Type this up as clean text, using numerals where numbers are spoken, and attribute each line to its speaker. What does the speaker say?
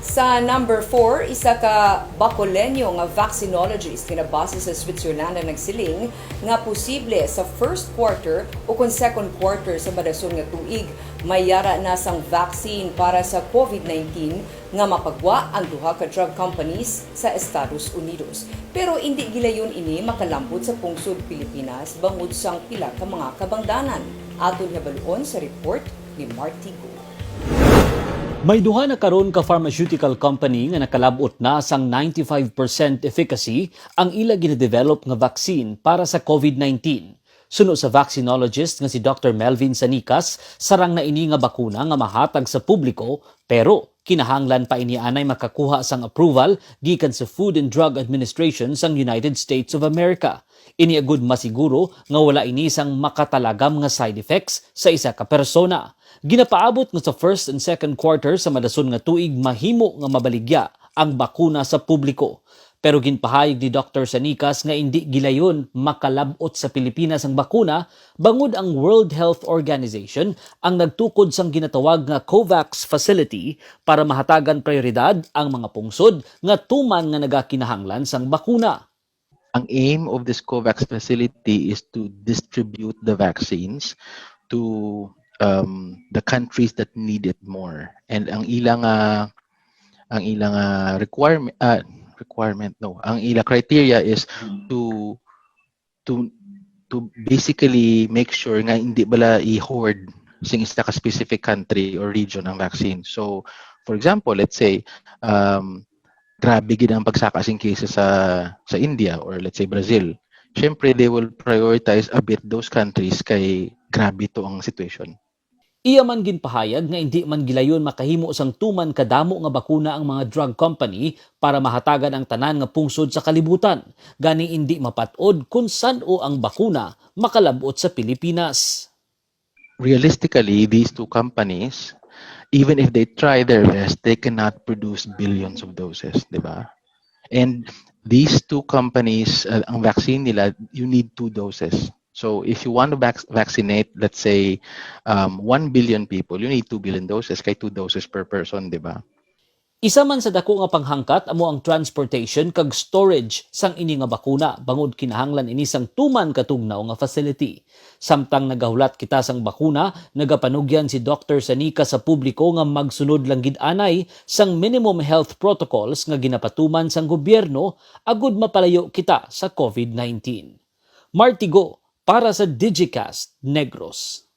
Speaker 1: Sa number 4, isa ka Bacolenyo nga vaccinologist nga base sa Switzerland ang nagsiling nga posible sa first quarter o kung second quarter sa madason nga tuig mayara na sang vaccine para sa COVID-19 nga mapagwa ang duha ka drug companies sa Estados Unidos. Pero hindi gilayon ini makalambot sa pungsod Pilipinas bangod sang pila ka mga kabangdanan. Aton habalon sa report ni Marty Go.
Speaker 2: May duha na karon ka pharmaceutical company nga nakalabot na sang 95% efficacy ang ila gina-develop nga vaccine para sa COVID-19. Suno sa vaccinologist nga si Dr. Melvin Sanicas, sarang na ini nga bakuna nga mahatag sa publiko pero kinahanglan pa ini anay makakuha sang approval gikan sa Food and Drug Administration sang United States of America. Ini agud masiguro nga wala ini sang makatalagam nga side effects sa isa ka persona. Ginapaabot nga sa first and second quarter sa madason nga tuig mahimo nga mabaligya ang bakuna sa publiko. Pero ginpahayag ni Dr. Sanicas nga hindi gilayon makalabot sa Pilipinas ang bakuna bangod ang World Health Organization ang nagtukod sang ginatawag nga COVAX facility para mahatagan prioridad ang mga pungsod nga tuman nga nagakinahanglan sang bakuna.
Speaker 3: Ang aim of this COVAX facility is to distribute the vaccines to the countries that need it more. And ang ilang ang ilang criteria is to basically make sure nga hindi bala i-hoard sing isa ka specific country or region ang vaccine. So for example, let's say grabe gid ang pagsaka sing cases sa India or let's say Brazil. Syempre they will prioritize a bit those countries kay grabe to ang situation.
Speaker 2: Iya man ginpahayag nga hindi man gilayon makahimo sang tuman kadamo nga bakuna ang mga drug company para mahatagan ang tanan nga pungsod sa kalibutan. Gani hindi mapatod kung san-o ang bakuna makalabot sa Pilipinas.
Speaker 3: Realistically, these two companies, even if they try their best, they cannot produce billions of doses, di ba? And these two companies, ang vaccine nila, you need 2 doses. So if you want to vaccinate, let's say, 1 billion people, you need 2 billion doses, kay 2 doses per person, di ba?
Speaker 2: Isa man sa dako nga panghangkat amo ang transportation kag storage sang ini nga bakuna bangod kinahanglan ini sang tuman katugnaw nga facility. Samtang nagahulat kita sang bakuna, nagapanugyan si Dr. Sanica sa publiko nga magsunod lang gid anay sang minimum health protocols nga ginapatuman sang gobyerno agud mapalayo kita sa COVID-19. Marty Go para sa Digicast Negros.